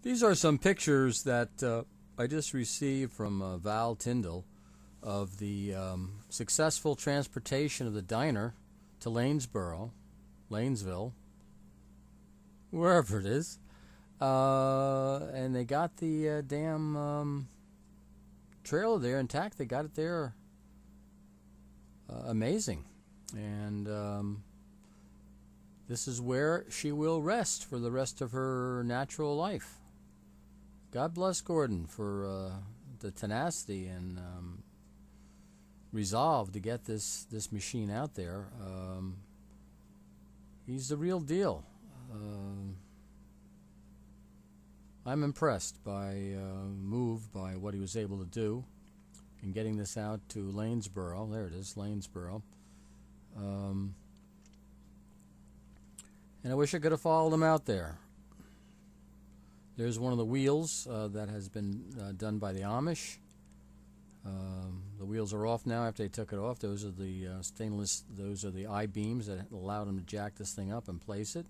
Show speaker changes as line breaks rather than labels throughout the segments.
These are some pictures that I just received from Val Tyndall of the successful transportation of the diner to Lanesville, wherever it is. And they got the damn trailer there intact. They got it there. Amazing. And this is where she will rest for the rest of her natural life. God bless Gordon for the tenacity and resolve to get this machine out there. He's the real deal. I'm impressed moved by what he was able to do in getting this out to Lanesboro. There it is, Lanesboro. And I wish I could have followed him out there. There's one of the wheels that has been done by the Amish. The wheels are off now after they took it off. Those are the those are the I-beams that allowed them to jack this thing up and place it.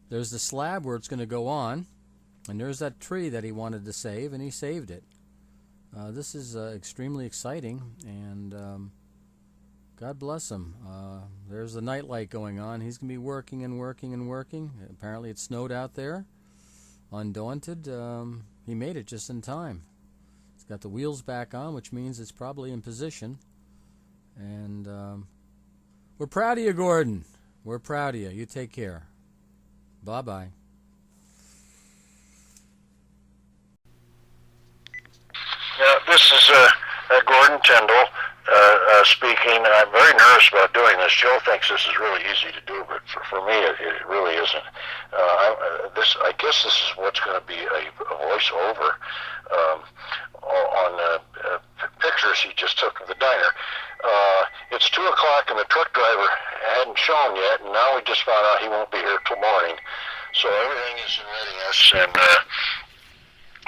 There's the slab where it's going to go on, and there's that tree that he wanted to save, and he saved it. This is extremely exciting, and God bless him. There's the nightlight going on. He's going to be working and working and working. Apparently it snowed out there. Undaunted, he made it just in time. He's got the wheels back on, which means it's probably in position. And we're proud of you, Gordon. We're proud of you. You take care. Bye-bye.
This is Gordon Tyndall speaking. I'm very nervous about doing this. Joe thinks this is really easy to do, but for me, it really isn't. I guess this is what's going to be a voiceover on pictures he just took of the diner. It's 2 o'clock and the truck driver hadn't shown yet, and now we just found out he won't be here till morning. So everything is in readiness, and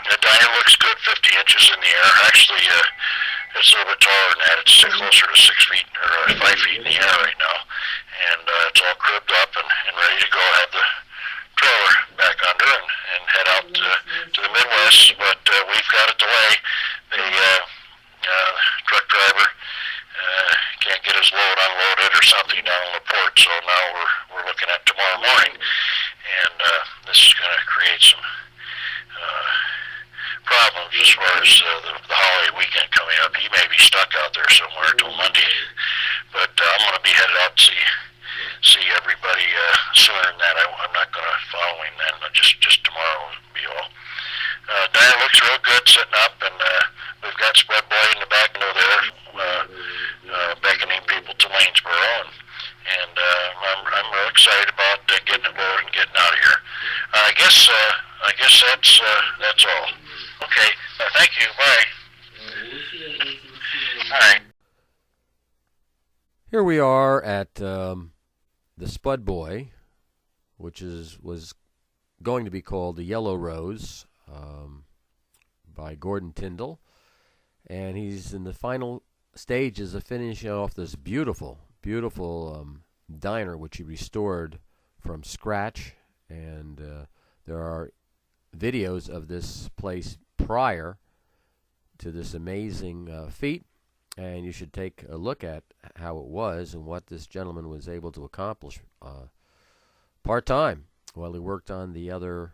the diner looks good, 50 inches in the air. Actually, it's a little bit taller than that. It's closer to 6 feet or 5 feet in the air right now. And it's all cribbed up and ready to go. Have the trailer back under and head out to the Midwest. But we've got a delay. The truck driver can't get his load unloaded or something down in the port. So now we're looking at tomorrow morning. And this is going to create some problems as far as the holiday weekend coming up. He may be stuck out there somewhere till Monday, but I'm going to be headed out to see everybody sooner than that. I'm not going to follow him then. Just tomorrow will be all. Diner looks real good setting up, and we've got Spread Boy in the back window there beckoning people to Lanesboro, and I'm real excited about getting it loaded and getting out of here. I guess that's all. Okay, thank you. Bye. All right.
Here we are at the Spud Boy, which was going to be called the Yellow Rose by Gordon Tyndall, and he's in the final stages of finishing off this beautiful diner, which he restored from scratch, and there are videos of this place prior to this amazing feat, and you should take a look at how it was and what this gentleman was able to accomplish part-time while he worked on the other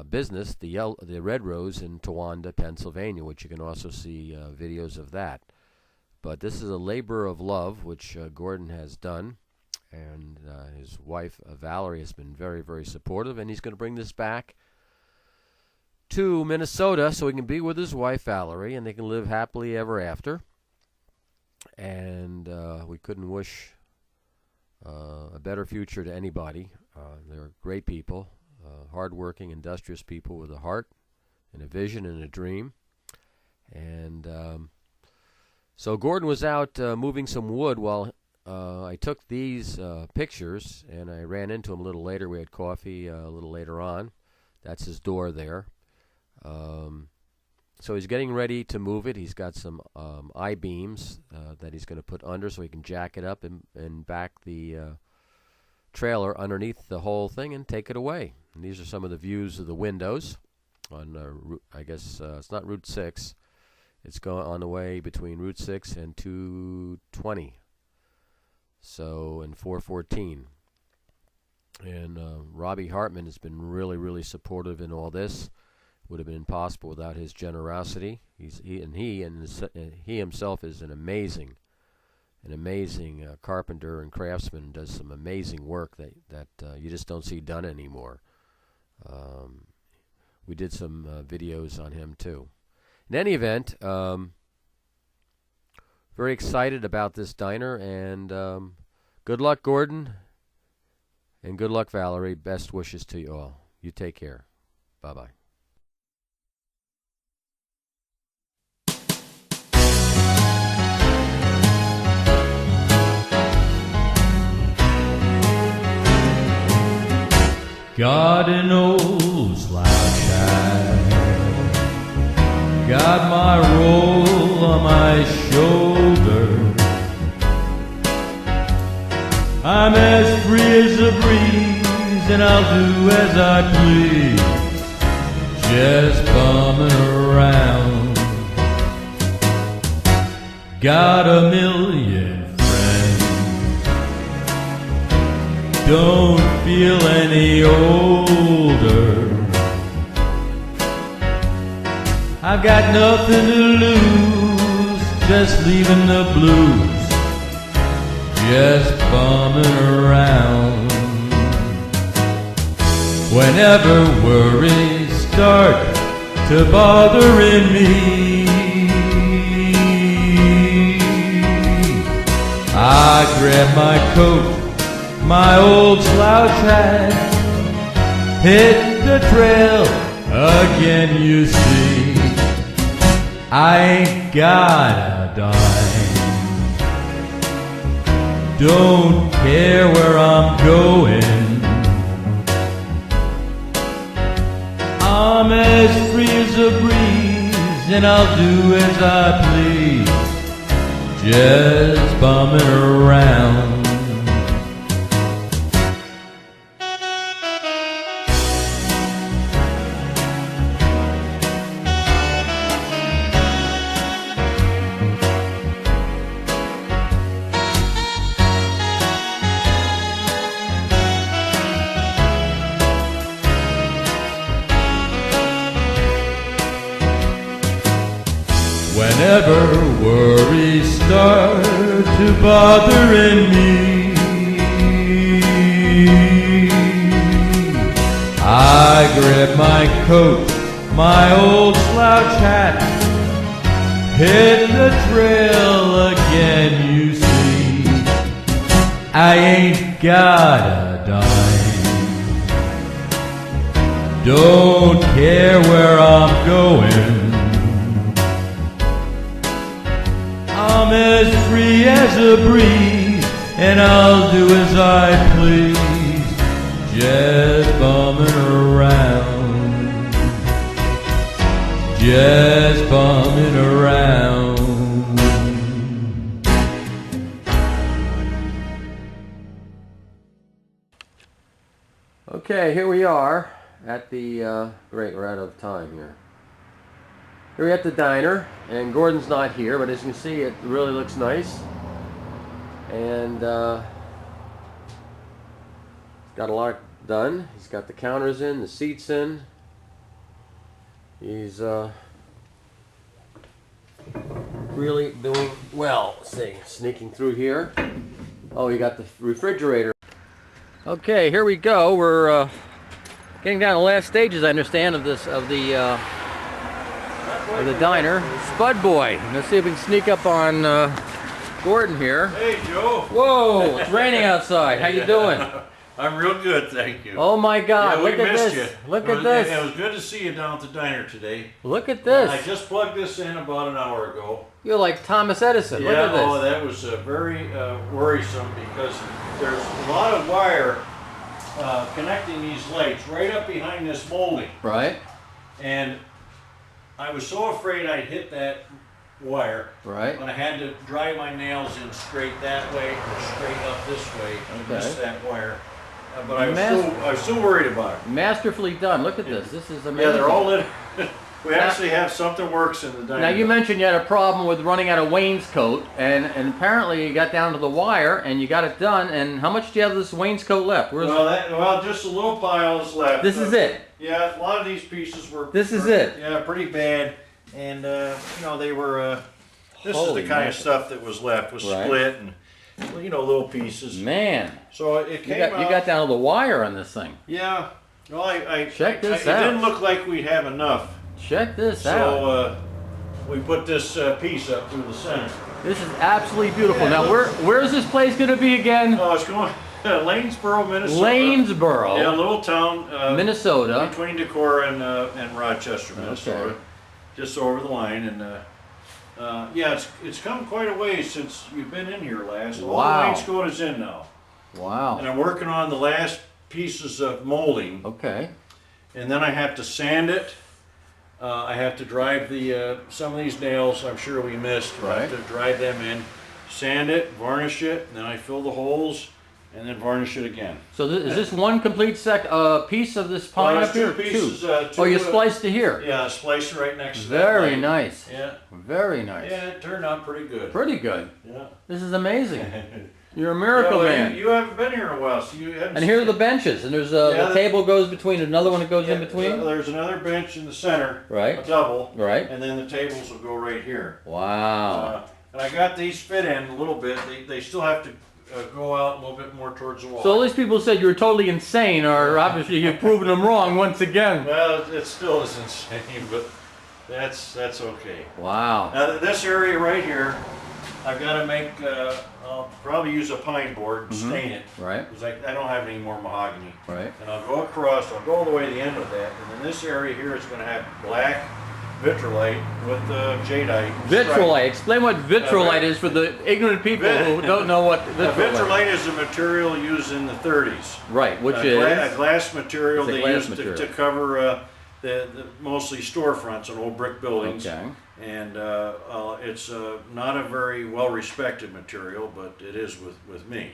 business, the Red Rose in Towanda, Pennsylvania, which you can also see videos of that. But this is a labor of love, which Gordon has done, and his wife, Valerie, has been very, very supportive, and he's going to bring this back to Minnesota so he can be with his wife, Valerie, and they can live happily ever after. And we couldn't wish a better future to anybody. They're great people, hardworking, industrious people with a heart and a vision and a dream. And so Gordon was out moving some wood while I took these pictures, and I ran into him a little later. We had coffee a little later on. That's his door there. So he's getting ready to move it. He's got some I-beams that he's going to put under so he can jack it up and back the trailer underneath the whole thing and take it away. And these are some of the views of the windows on, I guess it's not Route 6. It's going on the way between Route 6 and 220. So, and 414. And Robbie Hartman has been really, really supportive in all this. Would have been impossible without his generosity. He himself is an amazing carpenter and craftsman. Does some amazing work that you just don't see done anymore. We did some videos on him too. In any event, very excited about this diner, and good luck, Gordon, and good luck, Valerie. Best wishes to you all. You take care. Bye-bye.
Got an old slouch hat, got my roll on my shoulder. I'm as free as a breeze, and I'll do as I please, just bumming around. Got a million don't feel any older. I've got nothing to lose, just leaving the blues, just bumming around. Whenever worries start to bothering me, I grab my coat, my old slouch hat, hit the trail again, you see. I ain't got a dime, don't care where I'm going. I'm as free as a breeze, and I'll do as I please, just bumming around. Whenever worries start to bothering me, I grab my coat, my old slouch hat, hit the trail again, you see. I ain't got a dime, don't care where I'm going. I'm as free as a breeze, and I'll do as I please, just bumming around, just bumming around.
Okay, here we are at the, great, we're out of time here. Here we're at the diner, and Gordon's not here, but as you can see, it really looks nice. And got a lot done. He's got the counters in, the seats in. He's really doing well. Let's see, sneaking through here. Oh, you got the refrigerator. Okay, here we go. We're getting down to the last stages, I understand, of this the diner. Spud Boy. Let's see if we can sneak up on Gordon here.
Hey, Joe.
Whoa, it's raining outside. How you doing?
I'm real good, thank you.
Oh my God!
Yeah,
look at this!
You.
Look at this!
It was good to see you down at the diner today.
Look at this!
I just plugged this in about an hour ago.
You're like Thomas Edison.
Yeah,
look at this.
Oh, that was very worrisome because there's a lot of wire connecting these lights right up behind this molding.
Right.
And I was so afraid I'd hit that wire.
Right.
When I had to drive my nails in straight that way or straight up this way to miss that wire. but I was still worried about it.
Masterfully done. Look at this. This is amazing.
Yeah, they're all lit. We actually have something works in the dining
Now you
room.
mentioned you had a problem with running out of wainscot, and apparently you got down to the wire and you got it done. And how much do you have of this wainscot left? Where's
Well, just a little pile is left.
this? Is it?
Yeah, a lot of these pieces were.
This is it?
Yeah, pretty bad, and they were. This
Holy
is the kind
mackerel.
of stuff that was left, was
Right.
split and little pieces.
Man,
So it
you
came
got
out.
you got down to the wire on this thing.
Yeah. Well,
Check this
It
out.
didn't look like we'd have enough,
Check this out.
so we put this piece up through the center.
This is absolutely beautiful. Now where's this place going to be again?
Oh, it's going Lanesboro, Minnesota.
Lanesboro,
Yeah, a little town.
Minnesota.
Between Decorah and Rochester, Minnesota,
Okay.
just over the line, and yeah, it's come quite a ways since you've been in here last. All
Wow.
the wainscot is in now, and
Wow.
I'm working on the last pieces of molding,
Okay.
and then I have to sand it. I have to drive the some of these nails. I'm sure we missed. I
Right.
have to drive them in, sand it, varnish it, and then I fill the holes, and then varnish it again.
So is this one complete piece of this pine
Well,
up
there's
here?
two pieces.
Oh, you
two,
spliced it here.
Yeah, splice it right next to that
Very
line.
nice.
Yeah.
Very nice.
Yeah, it turned out pretty good.
Pretty good.
Yeah.
This is amazing. You're a miracle
well,
man.
You haven't been here in a while, so you haven't.
And here are the benches, and there's
Yeah,
the table goes between, another one that goes in
Yeah,
between.
There's another bench in the center, a
Right.
double,
Right.
and then the tables will go right here.
Wow.
And I got these fit in a little bit. They still have to go out a little bit more towards the wall.
So all these people said you were totally insane, or obviously you've proven them wrong once again.
Well, it still is insane, but that's okay.
Wow.
Now this area right here, I've got to make. I'll probably use a pine board and stain it
Right.
because I don't have any more mahogany.
Right.
And I'll go across. I'll go all the way to the end of that, and then this area here is going to have black vitrolite with jadeite.
Vitrolite. Explain what vitrolite is for the ignorant people who don't know what vitrolite is.
Vitrolite is a material used in the 30s.
Right, which
a
is
glass material
It's a
they
glass
used
material.
to cover the mostly storefronts and old brick buildings.
okay.
And it's not a very well respected material, but it is with me.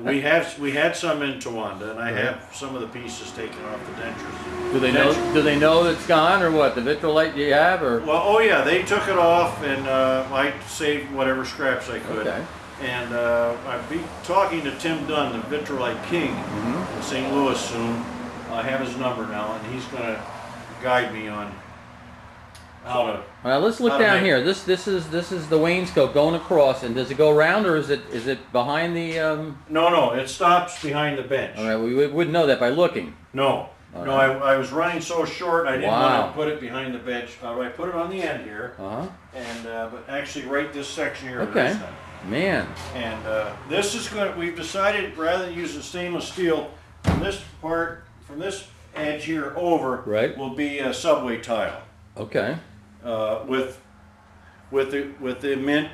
We had some in Towanda, and I have some of the pieces taken off the dentures.
Do they know? Do they know it's gone or what? The vitrolite you have, or
Well, oh yeah, they took it off, and I saved whatever scraps I could.
okay.
And I'll be talking to Tim Dunn, the Vitrolite King in St. Louis soon. I have his number now, and he's going to guide me on how to.
Now let's look
How to
down
make-
here. This is the wainscot going across, and does it go around or is it behind the?
No, it stops behind the bench.
All right, we wouldn't know that by looking.
No,
All
no,
right.
I was running so short, I didn't
Wow.
want to put it behind the bench. I put it on the end here,
Uh huh.
and but actually right this section here.
Okay.
This time.
Man.
And this is going. We've decided rather than using stainless steel, from this part, from this edge here over,
Right.
will be a subway tile
Okay.
with the mint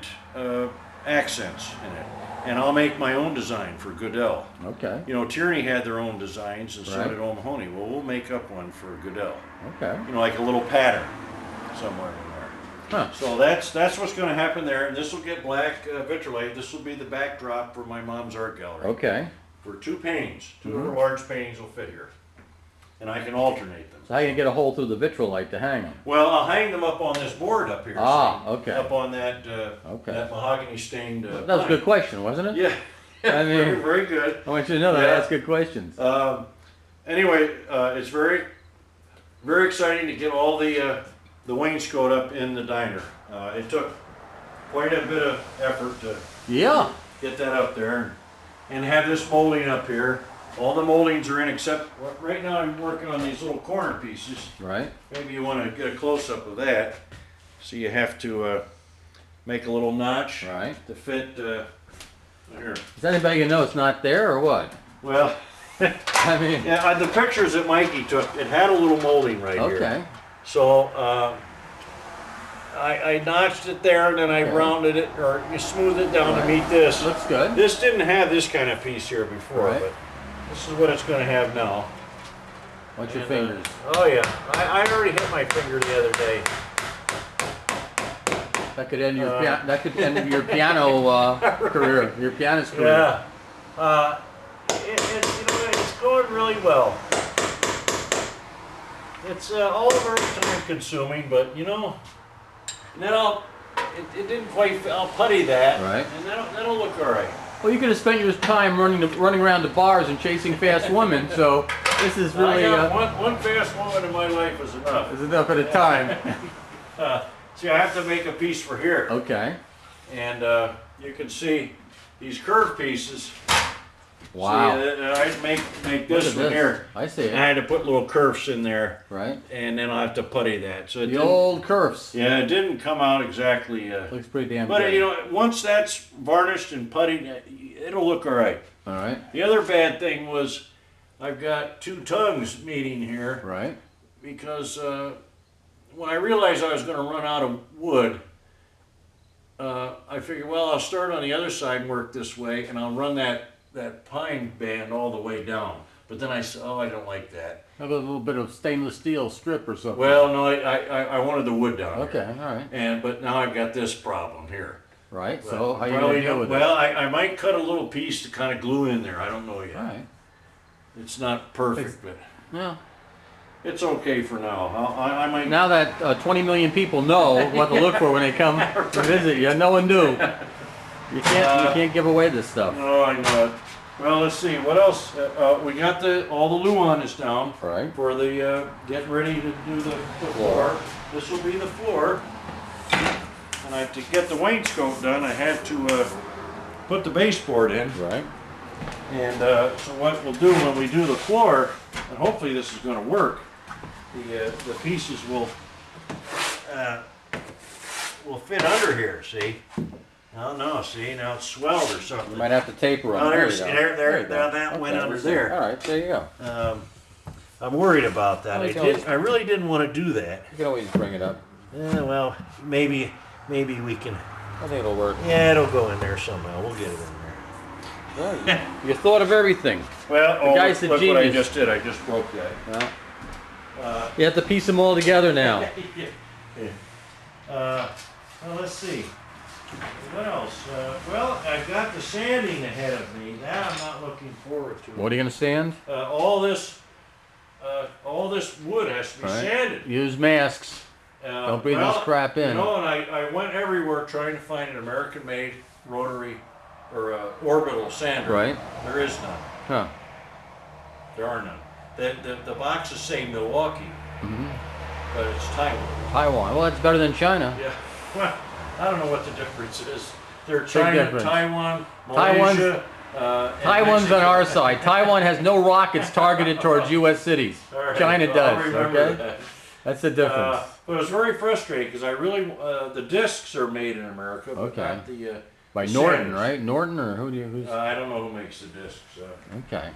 accents in it. And I'll make my own design for Goodell.
Okay.
You know, Tierney had their own designs, and so
Right.
did O'Mahony. Well, we'll make up one for Goodell.
Okay.
You know, like a little pattern somewhere in there.
Huh.
So that's what's going to happen there, and this will get black vitrolite. This will be the backdrop for my mom's art gallery.
Okay.
For two paintings, two
Mm-hmm.
of her large paintings will fit here, and I can alternate them.
So how you get a hole through the vitrolite to hang them?
Well, I'll hang them up on this board up here.
Ah,
see?
okay.
Up on that
Okay.
that mahogany stained.
That was a good question, wasn't it?
Yeah.
I mean-
very, very good.
I want you to know that.
Yeah.
That's good questions.
Anyway, it's very, very exciting to get all the wainscot up in the diner. It took quite a bit of effort to
Yeah.
get that up there and have this molding up here. All the moldings are in except right now I'm working on these little corner pieces.
Right.
Maybe you want to get a close-up of that. So you have to make a little notch
Right.
to fit here.
Is anybody gonna know it's not there or what?
Well,
I mean.
yeah, the pictures that Mikey took, it had a little molding right here.
Okay.
So I notched it there, and then I
Okay.
rounded it or you smoothed it down
Right.
to meet this.
Looks good.
This didn't have this kind of piece here before,
Right.
but this is what it's going to have now.
Watch your
And,
fingers.
oh yeah, I already hit my finger the other day.
That could end your that could end your piano career, your pianist career.
Yeah. It really well. It's all very time consuming, but you know, and then it didn't quite, I'll putty that,
Right.
and that'll look all right.
Well, you could have spent your time running around the bars and chasing fast women, so this is really
I got one fast woman in my life is enough.
is enough at a time.
See, I have to make a piece for here,
Okay.
and you can see these curved pieces.
Wow.
See, I make
Look
this
at
one
this.
here.
I see
And I
it.
had to put little curves in there,
Right.
and then I'll have to putty that. So it
The
didn't,
old curves.
yeah, it didn't come out exactly.
Looks pretty damn
But
good.
you know, once that's varnished and puttied, it'll look all right.
All right.
The other bad thing was I've got two tongues meeting here
Right.
because when I realized I was going to run out of wood, I figured, well, I'll start on the other side and work this way, and I'll run that pine band all the way down. But then I said, oh, I don't like that.
Have a little bit of stainless steel strip or something.
Well, no, I wanted the wood down
Okay.
here.
All right.
But now I've got this problem here.
Right. So how you
Probably
gonna deal
don't-
with
well, I might cut a little piece to kind of glue in there. I don't know
it?
yet.
All right.
It's not perfect, but
Well,
it's okay for now. I might.
now that 20 million people know what to look for when they come to visit you, no one knew. You can't give away this stuff.
No, I know it. Well, let's see. What else? We got all the Luan is down
Right.
for the getting ready to do the floor. This will be the floor. And to get the wainscot done, I had to put the baseboard in.
Right.
And so what we'll do when we do the floor, and hopefully this is going to work, the pieces will fit under here. See? No, see, now it's swelled or something.
You might have to taper
Oh,
them.
there's,
you go.
there,
you go.
now that went
Okay,
under
let's see.
there.
All right, there you go.
I'm worried about that.
Well, you can always-
I really didn't want to do that.
You can always bring it up.
Well, maybe we can.
I think it'll work.
Yeah, it'll go in there somehow. We'll get it in there.
Well, you thought of everything.
Well,
guy's a
look what I
genius.
just did. I just broke that.
Well, you have to piece them all together now.
Well, let's see. What else? Well, I've got the sanding ahead of me. That I'm not looking forward to.
What are you gonna sand?
All this wood has to be
All right.
sanded.
Use masks. Don't breathe this crap in.
You know, and I went everywhere trying to find an American-made rotary or orbital sander.
Right.
There is none.
Huh.
There are none. The boxes say Milwaukee, but it's Taiwan.
Taiwan. Well, that's better than China.
Yeah. Well, I don't know what the difference is. They're China,
difference.
Taiwan,
Taiwan's-
Malaysia. and
Taiwan's
Mexico.
on our side. Taiwan has no rockets targeted towards U.S. cities.
All right,
China
I'll
does.
remember
Okay.
that.
That's the difference.
But it was very frustrating because I really the discs are made in America, but
Okay.
not the
By
the
Norton,
sanders.
right? Norton or who do you? Who's?
I don't know who makes the discs.
Okay.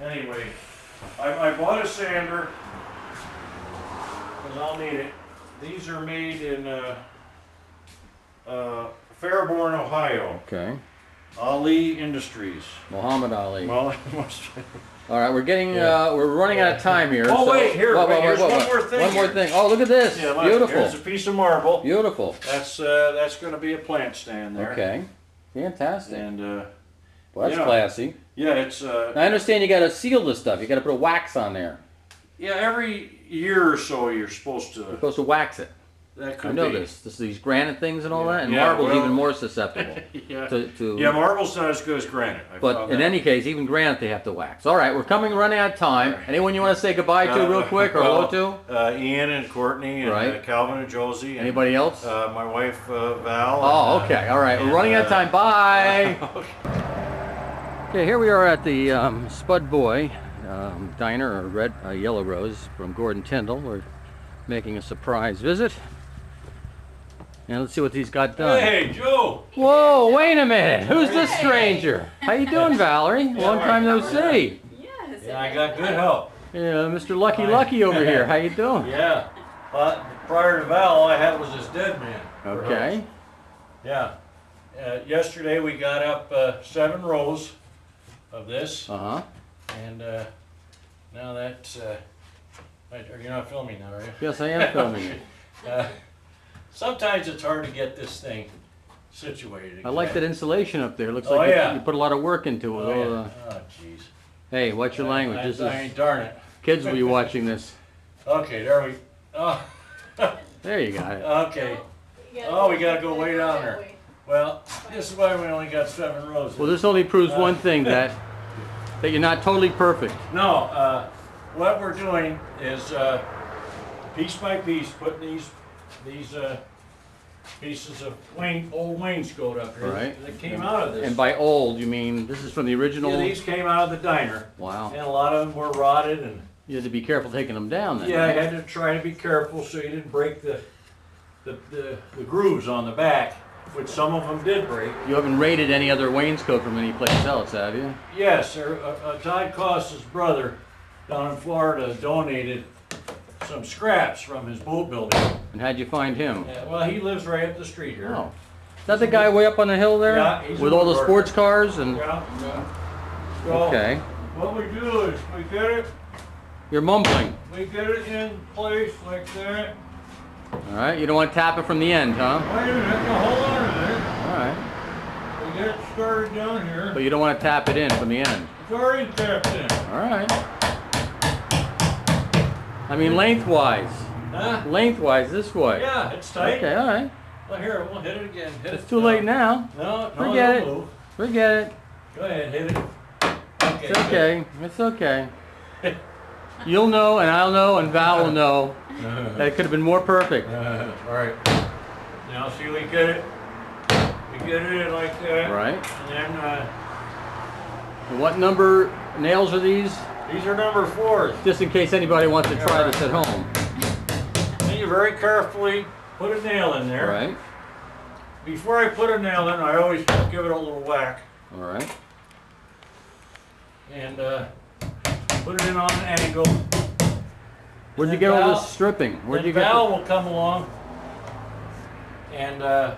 Anyway, I bought a sander because I'll need it. These are made in Fairborn, Ohio.
Okay.
Ali Industries.
Muhammad Ali.
Well,
All right, we're getting
Yeah.
we're running out of time here.
Oh,
so-
wait, here,
What,
wait,
what,
here's
what,
one
what?
more thing
One more
here.
thing. Oh, look at this.
yeah, look,
Beautiful.
Here's a piece of marble.
Beautiful.
That's going to be a plant stand there.
Okay. Fantastic.
And
Well, that's
yeah.
classy.
yeah, it's
Now, I understand you got to seal this stuff. You got to put a wax on there.
yeah. Every year or so, you're supposed
You're
to.
supposed to wax it.
That could
I know
be.
this. This these granite things and all
Yeah.
that, and
Yeah,
marble's
well-
even more susceptible
Yeah.
to.
Yeah, marble's not as good as granite. I
But
found
in
that.
any case, even granite they have to wax. All right, we're running out of time. Anyone you want to say goodbye to real quick or hello to?
Ian and Courtney and
Right.
Calvin and Josie. And,
Anybody else?
my wife Val.
Oh,
and,
okay. All right, we're
and,
running out of time. Bye.
Okay.
Okay, here we are at the Spud Boy Diner, or Yellow Rose from Gordon Tyndall. We're making a surprise visit. And let's see what he's got done.
Hey, Joe.
Whoa, wait a minute. Who's this stranger? How you doing, Valerie? Long time no see.
Yes.
Yeah, I got good help.
Yeah, Mr. Lucky over here. How you doing?
Yeah. Prior to Val, all I had was this dead man.
Okay.
Yeah. Yesterday we got up 7 rows of this,
Uh-huh.
and now that's. You're not filming now, are you?
Yes, I am filming it.
Sometimes it's hard to get this thing situated.
I like that
again.
insulation up there. Looks
Oh,
like
yeah.
you put a lot of work into it.
Oh,
All
yeah.
the
Oh, jeez.
Hey, watch your language. This is
Darn it.
kids will be watching this.
Okay, there we. Oh,
There you got it.
okay. Oh, we gotta go way down there. Well, this is why we only got 7 rows.
Well, this only proves one thing, that you're not totally perfect.
No, what we're doing is piece by piece putting these pieces of old wainscot up here
Right.
that came out of this.
And by old, you mean this is from the original?
Yeah, these came out of the diner,
Wow.
and a lot of them were rotted, and
You had to be careful taking them down then.
yeah, I
right?
had to try to be careful so you didn't break the grooves on the back, which some of them did break.
You haven't raided any other wainscot from any place else, have you?
Yes, Todd Costas' brother down in Florida donated some scraps from his boat building.
And how'd you find him?
Yeah, well, he lives right up the street here.
Oh. Is that the guy way up on the hill there?
Yeah, he's
with
a
all the
woodworker.
sports cars and
Yeah, yeah. So,
okay.
what we do is we get it
You're mumbling.
in place like that.
All right. You don't want to tap it from the end, huh?
Wait a minute, now hold on a minute.
All right.
We get it started down here.
But you don't want to tap it in from the end.
It's already tapped in.
All right. I mean lengthwise.
Huh?
Lengthwise this way.
Yeah, it's tight.
Okay. All right.
Well, here, we'll hit it again. Hit
It's
it.
too late now.
No,
Forget it.
don't move.
Forget it.
Go ahead, hit it. Okay,
It's okay. It's okay. You'll know, and I'll know, and Val will know that it could have been more perfect.
All right. Now, see, we get it. We get it like that.
Right.
And then
And what number nails are these?
these are number 4s.
Just in case anybody wants to try this at home.
Then you very carefully put a nail in there.
Right.
Before I put a nail in, I always give it a little whack
All right.
and put it in on an angle.
Where'd you
then
get all
Val-
this stripping? Where'd
Then
you get
Val will come along and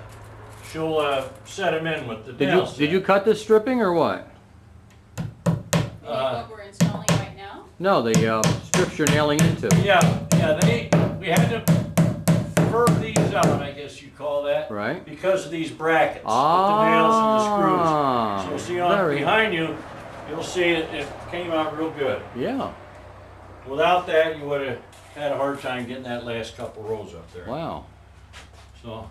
she'll set him in with the nail set.
Did you cut this stripping or what?
What we're installing right now?
No, the strips you're nailing into.
Yeah, we had to curve these out, I guess you call that.
Right.
Because of these brackets with the nails
Ah,
and the screws. So see on
very-
behind you, you'll see it came out real good.
Yeah.
Without that, you would have had a hard time getting that last couple rows up there.
Wow.
So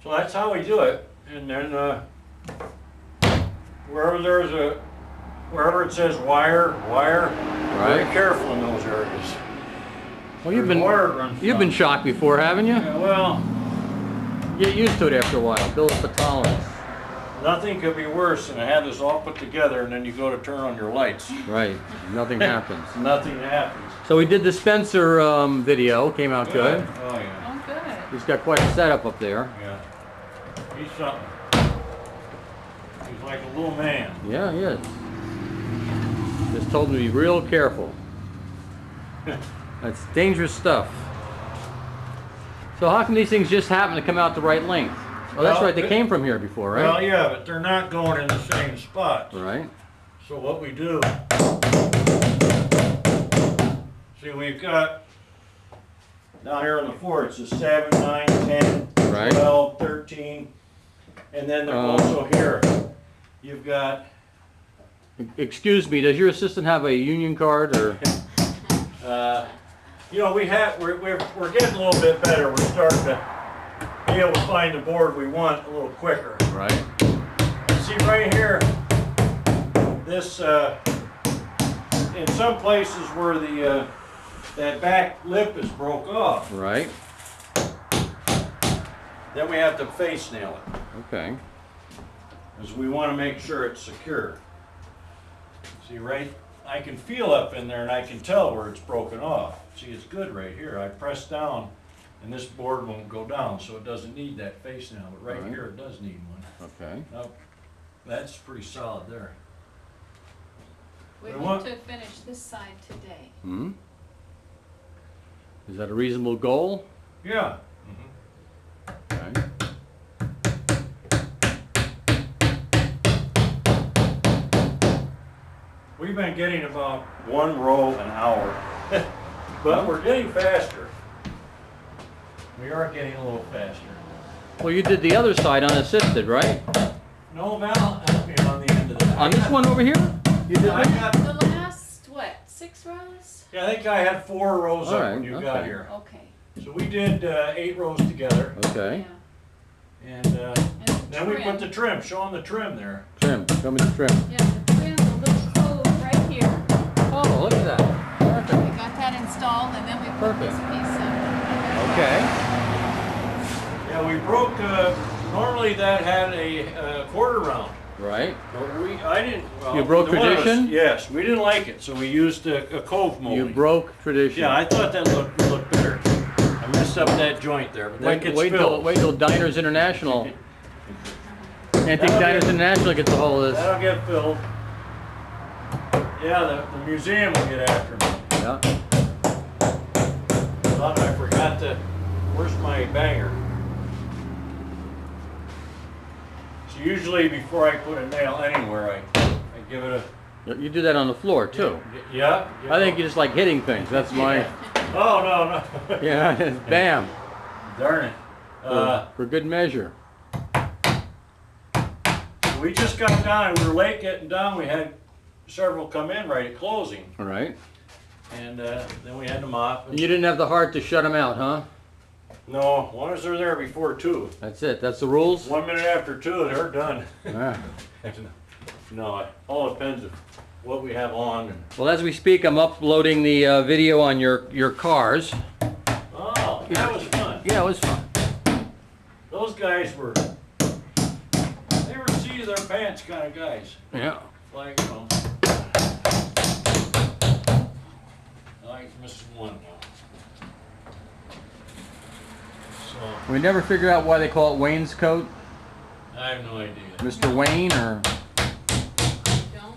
that's how we do it. And then wherever it says wire, very
Right.
careful in those areas.
Well, you've
There's wire
been
runs
you've been
down.
shocked before, haven't you?
Yeah, well,
Get used to it after a while. Build up a tolerance.
nothing could be worse than to have this all put together and then you go to turn on your lights.
Right. Nothing happens.
Nothing happens.
So we did the Spencer video. Came out good.
Oh, yeah.
Oh, good.
He's got quite a setup up there.
Yeah. He's something. He's like a little man.
Yeah, he is. Just told him to be real careful. That's dangerous stuff. So how come these things just happen to come out the right length? Oh, that's
Well,
right. They came from here before, right?
Well, yeah, but they're not going in the same spots.
Right.
So what we do, see, we've got down here on the floor, it's a 7, 9, 10,
Right.
12, 13, and then there's also here, you've got,
Excuse me. Does your assistant have a union card or?
you know, we're getting a little bit better. We're starting to be able to find the board we want a little quicker.
Right.
See right here, this, in some places where that back lip is broke off,
Right.
then we have to face nail it,
Okay.
because we want to make sure it's secure. See, right, I can feel up in there and I can tell where it's broken off. See, it's good right here. I press down and this board won't go down, so it doesn't need that face nail, but right
Right.
here it does need one.
Okay.
Now, that's pretty solid there.
We
I
hope
want-
to finish this side today.
Hmm. Is that a reasonable goal?
Yeah.
Okay.
We've been getting about 1 row an hour, but we're getting faster. We are getting a little faster.
Well, you did the other side unassisted, right?
No, Val helped me on the end of that.
On this one over here? You did
I
this?
got,
The rows?
Yeah, I think I had 4 rows
All
up
right,
when you got
okay.
here.
Okay.
So we did 8 rows together,
Okay.
Yeah.
and
And the
then we
trim.
put the trim. Show them the trim there.
Trim. Show me the trim.
Yeah, the trim, the little cove right here.
Oh, look at that. Perfect.
We got that installed and then we put
Perfect.
this piece in.
Okay.
Yeah, we broke. Normally that had a quarter round.
Right.
But I didn't. Well,
You broke
one of us-
tradition?
Yes, we didn't like it, so we used a cove molding.
You broke tradition.
Yeah, I thought that looked better. I messed up that joint there, but that gets
Wait
filled.
till Diners International. Antique
That'll
Diners
get-
International gets a hold of this.
That'll get filled. Yeah, the museum will get after me.
Yeah.
Thought I forgot to. Where's my banger? So usually before I put a nail anywhere, I give it a.
You do that on the floor too.
Yeah.
I think you just like hitting things. That's my.
Oh no no.
Yeah. Bam.
Darn it.
For good measure.
We just got down. We were late getting down. We had several come in right at closing,
All right.
and then we had to mop.
And you didn't have the heart to shut them out, huh?
No, as long as they're there before 2.
That's it. That's the rules.
1 minute after 2, they're done.
Ah.
No, it all depends on what we have on.
Well, as we speak, I'm uploading the video on your cars.
Oh, that was fun.
Yeah, it was fun.
Those guys were. They were seat of their pants kind of guys.
Yeah.
Like, you know. I missing one now. So,
We never figured out why they call it wainscot.
I have no idea.
Mr. Wayne or.
Don't know.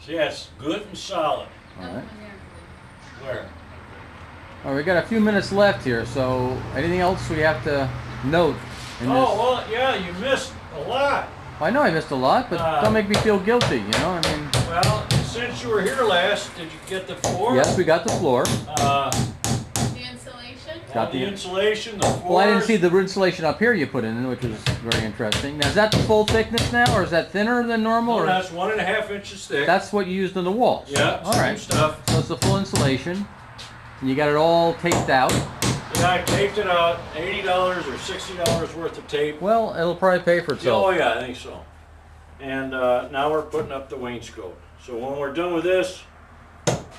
Yes, good and solid.
All right.
Nothing there.
Where?
All right, we got a few minutes left here, so anything else we have to note in this?
Oh, well, yeah, you missed a lot.
I know I missed a lot, but don't make me feel guilty, you know? I mean,
Well, since you were here last, did you get the floor?
yes, we got the floor.
The insulation?
Got
the
the-
insulation, the floors.
Well, I didn't see the insulation up here you put in, which was very interesting. Now, is that the full thickness now, or is that thinner than normal?
No,
Or
that's 1.5 inches thick.
that's what you used on the walls?
Yeah,
All
same
right.
stuff.
So it's the full insulation, and you got it all taped out.
Yeah, I taped it out, $80 or $60 worth of tape.
Well, it'll probably pay for
Oh
itself.
yeah, I think so. And now we're putting up the wainscot. So when we're done with this,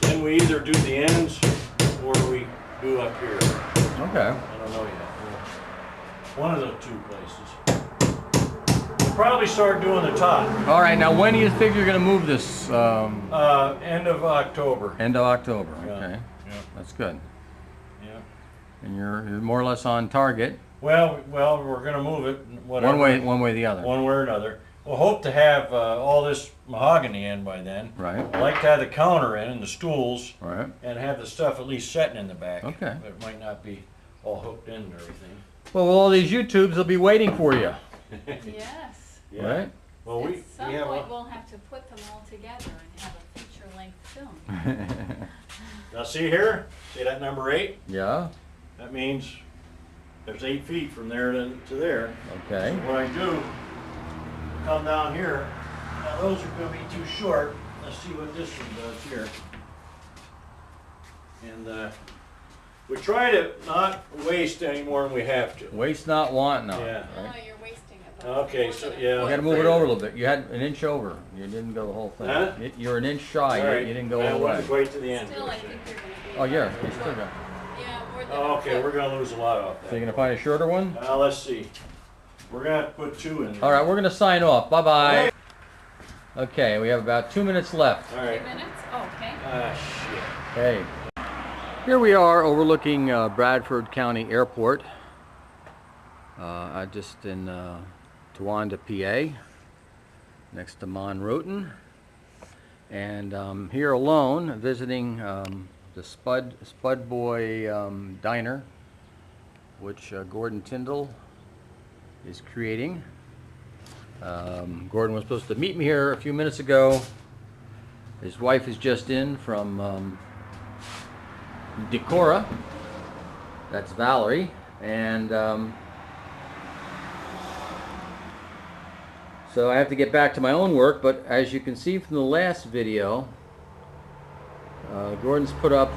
then we either do the ends or we do up here.
Okay.
I don't know yet. One of the 2 places. We'll probably start doing the top.
All right. Now, when do you figure you're gonna move this?
End of October.
End of October.
Yeah.
Okay.
Yeah.
That's good.
Yeah.
And you're more or less on target.
Well, we're gonna move it. Whatever.
One way or the other.
One way or another. We'll hope to have all this mahogany in by then.
Right.
I'd like to have the counter in and the stools
Right.
and have the stuff at least setting in the back.
Okay.
But it might not be all hooked in and everything.
Well, all these YouTubes will be waiting for you.
Yes.
Right.
Well,
At some
we have
point,
a,
we'll have to put them all together and have a feature-length film.
now see here, see that number 8?
Yeah.
That means there's 8 feet from there to there.
Okay.
So what I do, come down here. Now those are going to be too short. Let's see what this one does here. And we try to not waste any more than we have to.
Waste not, want not.
Yeah.
Oh,
Right.
you're wasting about
Okay,
more
so
than a
yeah.
You got to move it over a little bit. You had an inch over. You didn't go the whole thing.
Huh?
You're an inch shy.
All right.
You didn't go
I
all the way.
went right to the end.
Still, I think you're gonna be.
Oh, yeah.
about-
You still got.
Yeah, more than
Oh,
a
okay,
foot.
we're gonna lose a lot off
So you're
that.
gonna find a shorter one?
Let's see. We're gonna have to put 2 in there.
All right. We're gonna sign off. Bye bye. Okay. We have about 2 minutes left.
All
2
right.
minutes? Oh, okay.
Shit.
Hey. Here we are overlooking Bradford County Airport. Just in Towanda, PA, next to Monroton. And here alone visiting the Spud Boy Diner, which Gordon Tyndall is creating. Gordon was supposed to meet me here a few minutes ago. His wife is just in from Decorah. That's Valerie. And so I have to get back to my own work, but as you can see from the last video, Gordon's put up